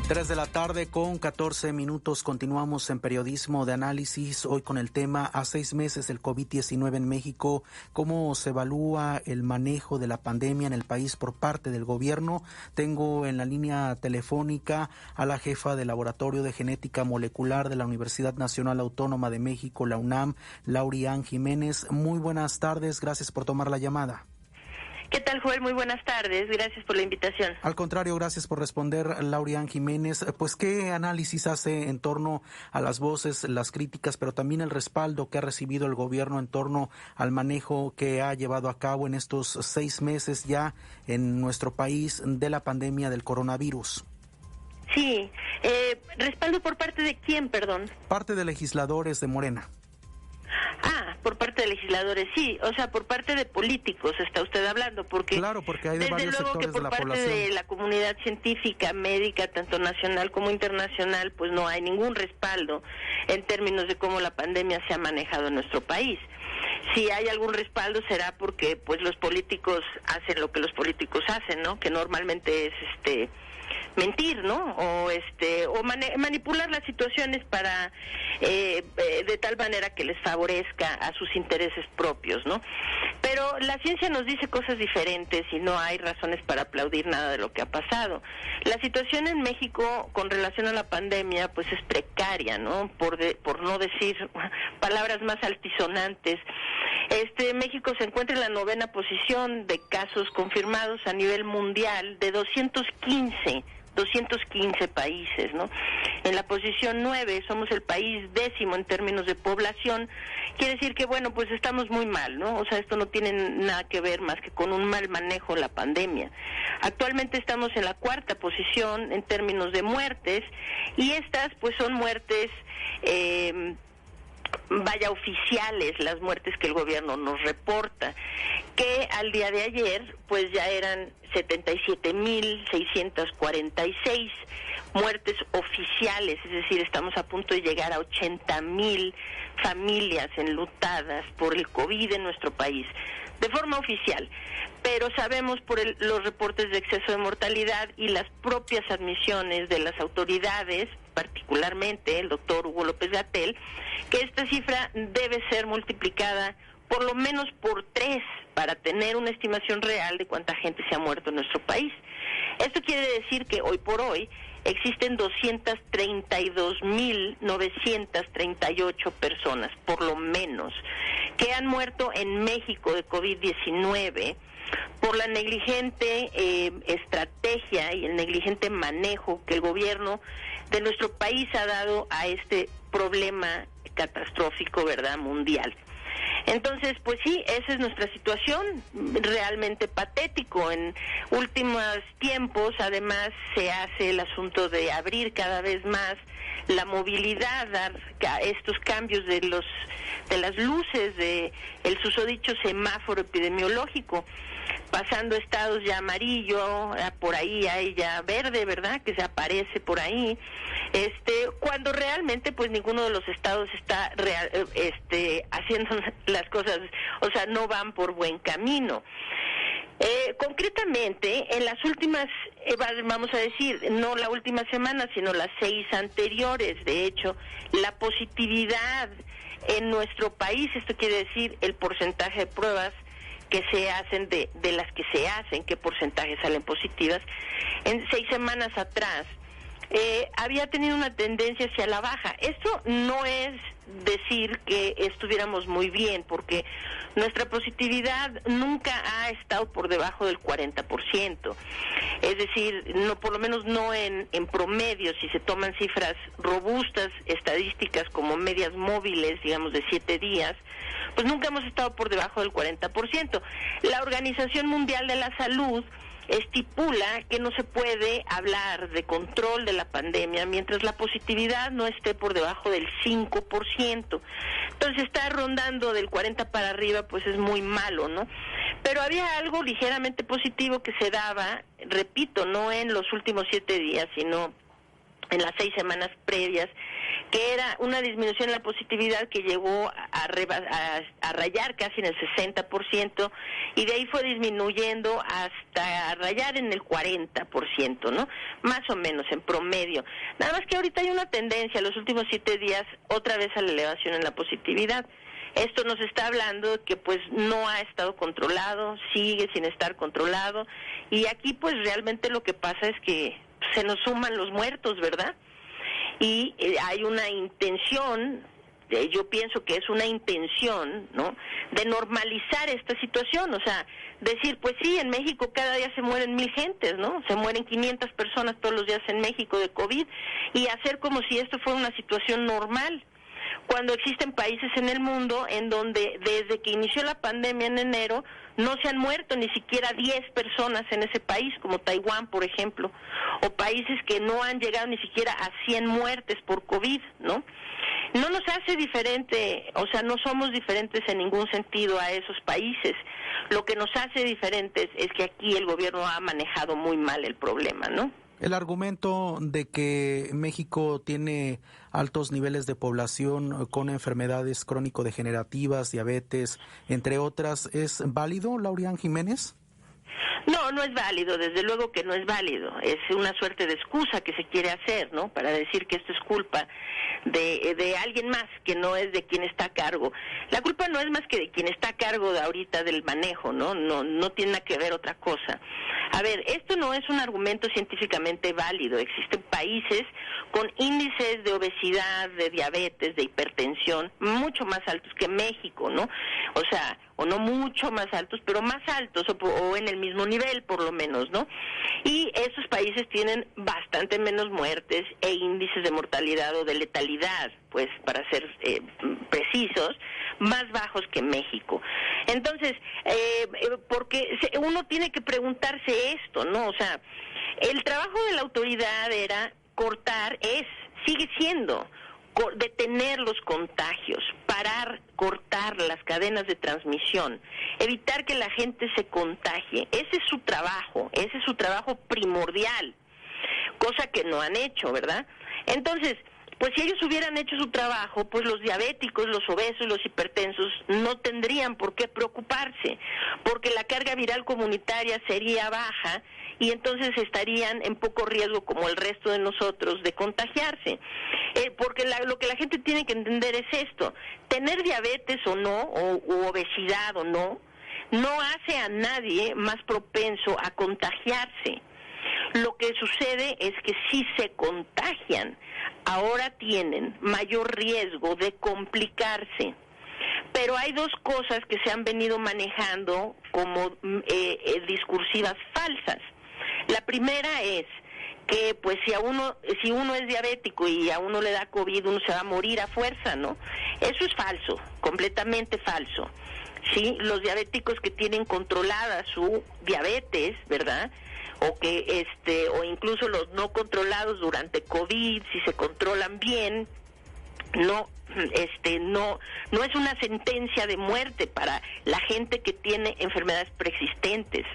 3 de la tarde con 14 minutos. Continuamos en Periodismo de Análisis, hoy con el tema a 6 meses del COVID-19 en México. ¿Cómo se evalúa el manejo de la pandemia en el país por parte del gobierno? Tengo en la línea telefónica a la jefa del Laboratorio de Genética Molecular de la Universidad Nacional Autónoma de México, la UNAM, Laurian Jiménez. Muy buenas tardes, gracias por tomar la llamada. ¿Qué tal, Joel? Muy buenas tardes. Gracias por la invitación. Al contrario, gracias por responder, Laurian Jiménez. Pues, ¿qué análisis hace en torno a las voces, las críticas, pero también el respaldo que ha recibido el gobierno en torno al manejo que ha llevado a cabo en estos 6 meses ya en nuestro país de la pandemia del coronavirus? Sí. ¿Respaldo por parte de quién, perdón? Parte de legisladores de Morena. Por parte de legisladores, sí, o sea, por parte de políticos está usted hablando, porque claro, porque hay de varios sectores de la población. Desde luego que por parte de la comunidad científica, médica, tanto nacional como internacional, pues no hay ningún respaldo en términos de cómo la pandemia se ha manejado en nuestro país. Si hay algún respaldo será porque pues los políticos hacen lo que los políticos hacen, ¿no? Que normalmente es mentir, ¿no? O manipular las situaciones para de tal manera que les favorezca a sus intereses propios, ¿no? Pero la ciencia nos dice cosas diferentes y no hay razones para aplaudir nada de lo que ha pasado. La situación en México con relación a la pandemia pues es precaria, ¿no? Por no decir palabras más altisonantes. México se encuentra en la 9ª posición de casos confirmados a nivel mundial de 215 países, ¿no? En la posición 9 somos el país 10º en términos de población. Quiere decir que, bueno, pues estamos muy mal, ¿no? O sea, esto no tiene nada que ver más que con un mal manejo de la pandemia. Actualmente estamos en la 4ª posición en términos de muertes, y estas, pues, son muertes oficiales, las muertes que el gobierno nos reporta, que al día de ayer pues ya eran 77,646 muertes oficiales, es decir, estamos a punto de llegar a 80,000 familias enlutadas por el COVID en nuestro país, de forma oficial. Pero sabemos por los reportes de exceso de mortalidad y las propias admisiones de las autoridades, particularmente el doctor Hugo López-Gatell, que esta cifra debe ser multiplicada por lo menos por 3 para tener una estimación real de cuánta gente se ha muerto en nuestro país. Esto quiere decir que hoy por hoy existen 232,938 personas, por lo menos, que han muerto en México de COVID-19 por la negligente estrategia y el negligente manejo que el gobierno de nuestro país ha dado a este problema catastrófico, ¿verdad?, mundial. Entonces, pues sí, esa es nuestra situación, realmente patético. En últimos tiempos, además, se hace el asunto de abrir cada vez más la movilidad, dar estos cambios de las luces de el susodicho semáforo epidemiológico, pasando estados ya amarillo, por ahí hay ya verde, ¿verdad?, que se aparece por ahí, cuando realmente pues ninguno de los estados está haciendo las cosas, o sea, no van por buen camino. Concretamente, en las últimas, vamos a decir, no la última semana, sino las 6 anteriores, de hecho, la positividad en nuestro país, esto quiere decir el porcentaje de pruebas que se hacen, de las que se hacen, qué porcentaje salen positivas, en 6 semanas atrás, había tenido una tendencia hacia la baja. Esto no es decir que estuviéramos muy bien, porque nuestra positividad nunca ha estado por debajo del 40%. Es decir, no, por lo menos no en promedio, si se toman cifras robustas, estadísticas como medias móviles, digamos de 7 días, pues nunca hemos estado por debajo del 40%. La Organización Mundial de la Salud estipula que no se puede hablar de control de la pandemia mientras la positividad no esté por debajo del 5%. Entonces, estar rondando del 40 para arriba, pues es muy malo, ¿no? Pero había algo ligeramente positivo que se daba, repito, no en los últimos 7 días, sino en las 6 semanas previas, que era una disminución en la positividad que llegó a rayar casi en el 60%, y de ahí fue disminuyendo hasta rayar en el 40%, ¿no? Más o menos en promedio. Nada más que ahorita hay una tendencia, los últimos 7 días, otra vez a la elevación en la positividad. Esto nos está hablando de que pues no ha estado controlado, sigue sin estar controlado, y aquí pues realmente lo que pasa es que se nos suman los muertos, ¿verdad? Y hay una intención, yo pienso que es una intención, ¿no?, de normalizar esta situación, o sea, decir, pues sí, en México cada día se mueren 1,000 gentes, ¿no?, se mueren 500 personas todos los días en México de COVID, y hacer como si esto fuera una situación normal, cuando existen países en el mundo en donde desde que inició la pandemia en enero no se han muerto ni siquiera 10 personas en ese país, como Taiwán, por ejemplo, o países que no han llegado ni siquiera a 100 muertes por COVID, ¿no? No nos hace diferente, o sea, no somos diferentes en ningún sentido a esos países. Lo que nos hace diferentes es que aquí el gobierno ha manejado muy mal el problema, ¿no? El argumento de que México tiene altos niveles de población con enfermedades crónico-degenerativas, diabetes, entre otras, ¿es válido, Laurian Jiménez? No, no es válido, desde luego que no es válido. Es una suerte de excusa que se quiere hacer, ¿no?, para decir que esto es culpa de alguien más, que no es de quien está a cargo. La culpa no es más que de quien está a cargo de ahorita del manejo, ¿no? No tiene nada que ver otra cosa. A ver, esto no es un argumento científicamente válido. Existen países con índices de obesidad, de diabetes, de hipertensión, mucho más altos que México, ¿no? O sea, o no mucho más altos, pero más altos, o en el mismo nivel, por lo menos, ¿no? Y esos países tienen bastante menos muertes e índices de mortalidad o de letalidad, pues, para ser precisos, más bajos que México. Entonces, porque uno tiene que preguntarse esto, ¿no? O sea, el trabajo de la autoridad era sigue siendo detener los contagios, cortar las cadenas de transmisión, evitar que la gente se contagie. Ese es su trabajo primordial, cosa que no han hecho, ¿verdad? Entonces, pues si ellos hubieran hecho su trabajo, pues los diabéticos, los obesos, los hipertensos no tendrían por qué preocuparse, porque la carga viral comunitaria sería baja y entonces estarían en poco riesgo como el resto de nosotros de contagiarse. Porque lo que la gente tiene que entender es esto: tener diabetes o no, u obesidad o no hace a nadie más propenso a contagiarse. Lo que sucede es que si se contagian, ahora tienen mayor riesgo de complicarse. Pero hay dos cosas que se han venido manejando como discursivas falsas. La primera es que pues si uno es diabético y a uno le da COVID, uno se va a morir a fuerza, ¿no? Eso es falso, completamente falso. Sí, los diabéticos que tienen controlada su diabetes, ¿verdad?, o incluso los no controlados durante COVID, si se controlan bien, no es una sentencia de muerte para la gente que tiene enfermedades preexistentes.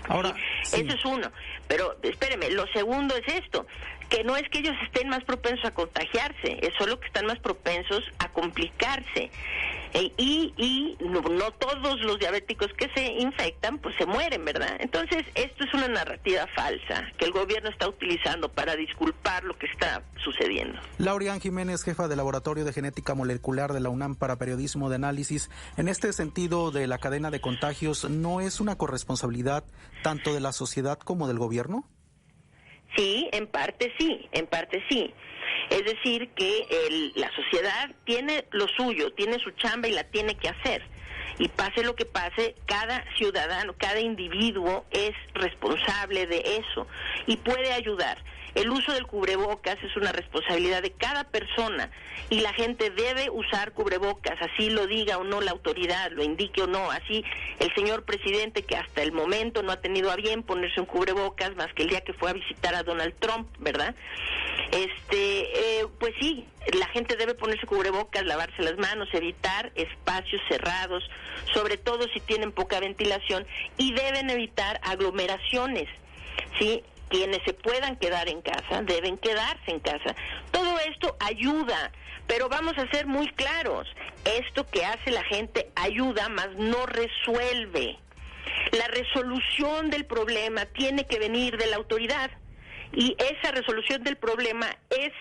Ahora, sí. Eso es uno. Pero espéreme, lo segundo es esto, que no es que ellos estén más propensos a contagiarse, es solo que están más propensos a complicarse. Y no todos los diabéticos que se infectan pues se mueren, ¿verdad? Entonces esto es una narrativa falsa que el gobierno está utilizando para disculpar lo que está sucediendo. Laurian Jiménez, jefa del Laboratorio de Genética Molecular de la UNAM para Periodismo de Análisis, en este sentido de la cadena de contagios, ¿no es una corresponsabilidad tanto de la sociedad como del gobierno? Sí, en parte sí. Es decir, que la sociedad tiene lo suyo, tiene su chamba y la tiene que hacer. Y pase lo que pase, cada ciudadano, cada individuo es responsable de eso y puede ayudar. El uso del cubrebocas es una responsabilidad de cada persona y la gente debe usar cubrebocas, así lo diga o no la autoridad, lo indique o no. Así el señor presidente, que hasta el momento no ha tenido a bien ponerse un cubrebocas más que el día que fue a visitar a Donald Trump, ¿verdad? Pues sí, la gente debe ponerse cubrebocas, lavarse las manos, evitar espacios cerrados, sobre todo si tienen poca ventilación, y deben evitar aglomeraciones, ¿sí? quienes se puedan quedar en casa deben quedarse en casa. Todo esto ayuda, pero vamos a ser muy claros, esto que hace la gente ayuda, mas no resuelve. La resolución del problema tiene que venir de la autoridad, y esa resolución del problema es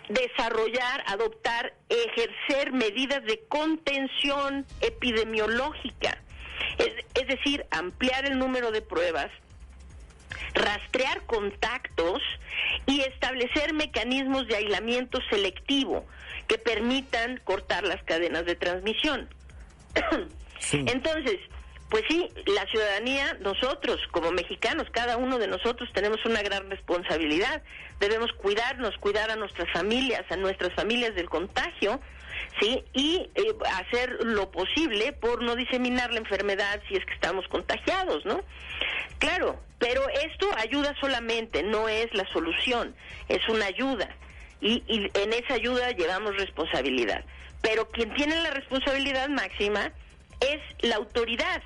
desarrollar, adoptar, ejercer medidas de contención epidemiológica, es decir, ampliar el número de pruebas, rastrear contactos y establecer mecanismos de aislamiento selectivo que permitan cortar las cadenas de transmisión. Sí. Entonces, pues sí, la ciudadanía, nosotros como mexicanos, cada uno de nosotros tenemos una gran responsabilidad. Debemos cuidarnos, cuidar a nuestras familias del contagio, ¿sí? Y hacer lo posible por no diseminar la enfermedad si es que estamos contagiados, ¿no? Claro, pero esto ayuda solamente, no es la solución, es una ayuda. Y en esa ayuda llevamos responsabilidad. Pero quien tiene la responsabilidad máxima es la autoridad,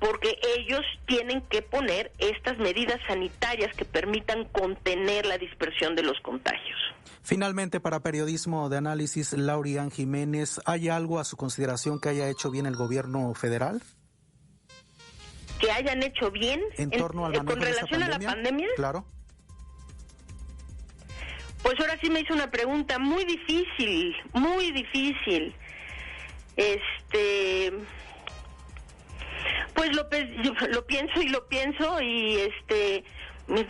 porque ellos tienen que poner estas medidas sanitarias que permitan contener la dispersión de los contagios. Finalmente, para Periodismo de Análisis, Laurian Jiménez, ¿hay algo a su consideración que haya hecho bien el gobierno federal? ¿Que hayan hecho bien en torno al manejo con relación a la pandemia? Claro. Pues ahora sí me hizo una pregunta muy difícil, muy difícil. Pues lo pienso y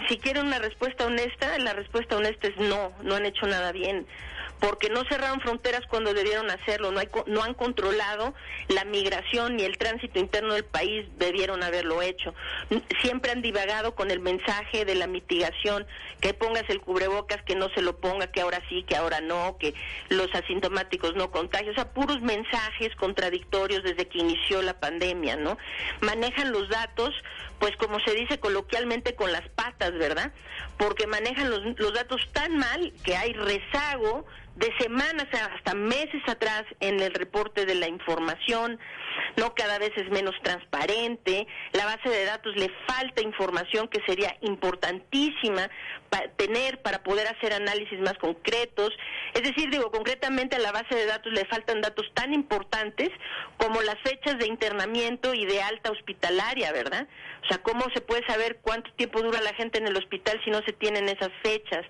si quieren una respuesta honesta, la respuesta honesta es no han hecho nada bien, porque no cerraron fronteras cuando debieron hacerlo, no han controlado la migración ni el tránsito interno del país, debieron haberlo hecho. Siempre han divagado con el mensaje de la mitigación, que pongas el cubrebocas, que no se lo ponga, que ahora sí, que ahora no, que los asintomáticos no contagian, o sea, puros mensajes contradictorios desde que inició la pandemia, ¿no? Manejan los datos, pues como se dice coloquialmente, con las patas, ¿verdad? Porque manejan los datos tan mal que hay rezago de semanas hasta meses atrás en el reporte de la información, no, cada vez es menos transparente, la base de datos le falta información que sería importantísima tener para poder hacer análisis más concretos, es decir, concretamente a la base de datos le faltan datos tan importantes como las fechas de internamiento y de alta hospitalaria, ¿verdad? O sea, ¿cómo se puede saber cuánto tiempo dura la gente en el hospital si no se tienen esas fechas?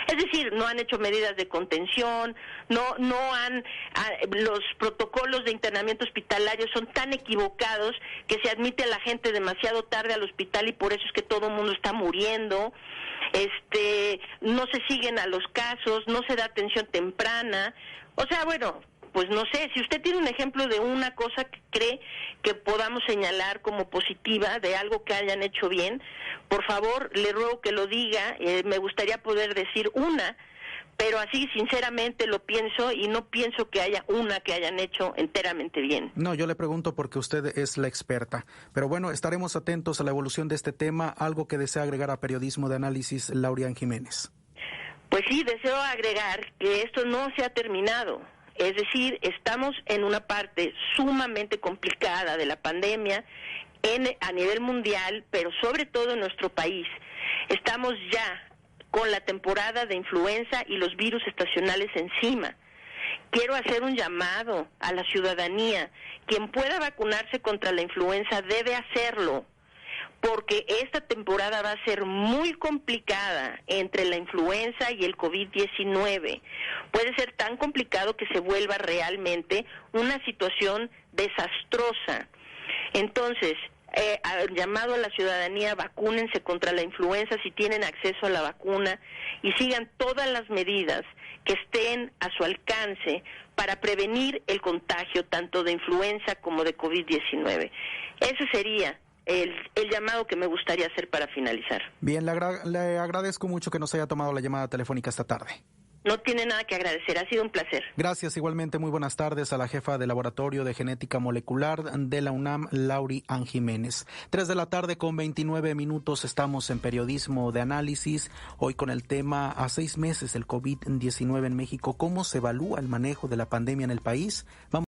Es decir, no han hecho medidas de contención, los protocolos de internamiento hospitalario son tan equivocados que se admite a la gente demasiado tarde al hospital y por eso es que todo el mundo está muriendo. No se siguen a los casos, no se da atención temprana. O sea, bueno, pues no sé, si usted tiene un ejemplo de una cosa que cree que podamos señalar como positiva, de algo que hayan hecho bien, por favor, le ruego que lo diga. Me gustaría poder decir una, pero así sinceramente lo pienso y no pienso que haya una que hayan hecho enteramente bien. No, yo le pregunto porque usted es la experta, pero bueno, estaremos atentos a la evolución de este tema. ¿Algo que desea agregar a Periodismo de Análisis, Laurian Jiménez? Pues sí, deseo agregar que esto no se ha terminado. Es decir, estamos en una parte sumamente complicada de la pandemia a nivel mundial, pero sobre todo en nuestro país. Estamos ya con la temporada de influenza y los virus estacionales encima. Quiero hacer un llamado a la ciudadanía. Quien pueda vacunarse contra la influenza debe hacerlo, porque esta temporada va a ser muy complicada entre la influenza y el COVID-19. Puede ser tan complicado que se vuelva realmente una situación desastrosa. Entonces, llamado a la ciudadanía, vacúnense contra la influenza si tienen acceso a la vacuna y sigan todas las medidas que estén a su alcance para prevenir el contagio tanto de influenza como de COVID-19. Ese sería el llamado que me gustaría hacer para finalizar. Bien, le agradezco mucho que nos haya tomado la llamada telefónica esta tarde. No tiene nada que agradecer, ha sido un placer. Gracias, igualmente. Muy buenas tardes a la jefa del Laboratorio de Genética Molecular de la UNAM, Laurian Jiménez. 3:29 p.m, estamos en Periodismo de Análisis, hoy con el tema a 6 meses del COVID-19 en México, ¿cómo se evalúa el manejo de la pandemia en el país? Vamos